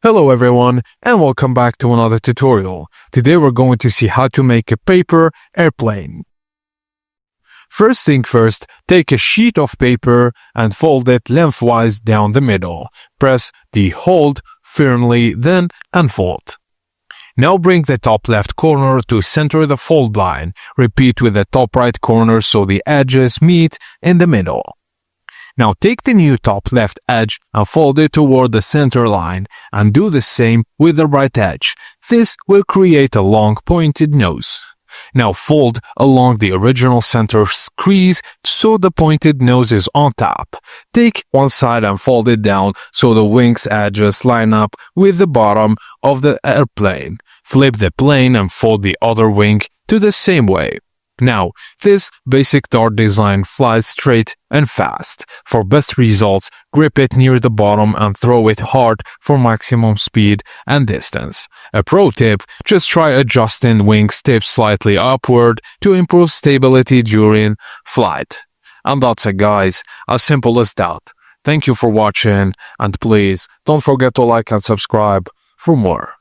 Hello everyone and welcome back to another tutorial. Today we're going to see how to make a paper airplane. First thing first, take a sheet of paper and fold it lengthwise down the middle. Press the hold firmly, then unfold. Now bring the top left corner to center the fold line. Repeat with the top right corner so the edges meet in the middle. Now take the new top left edge and fold it toward the center line and do the same with the right edge. This will create a long pointed nose. Now fold along the original center crease so the pointed nose is on top. Take one side and fold it down so the wing's edges line up with the bottom of the airplane. Flip the plane and fold the other wing to the same way. Now, this basic dart design flies straight and fast. For best results, grip it near the bottom and throw it hard for maximum speed and distance. A pro tip, just try adjusting wings tip slightly upward to improve stability during flight. And that's it guys, as simple as that. Thank you for watching and please don't forget to like and subscribe for more.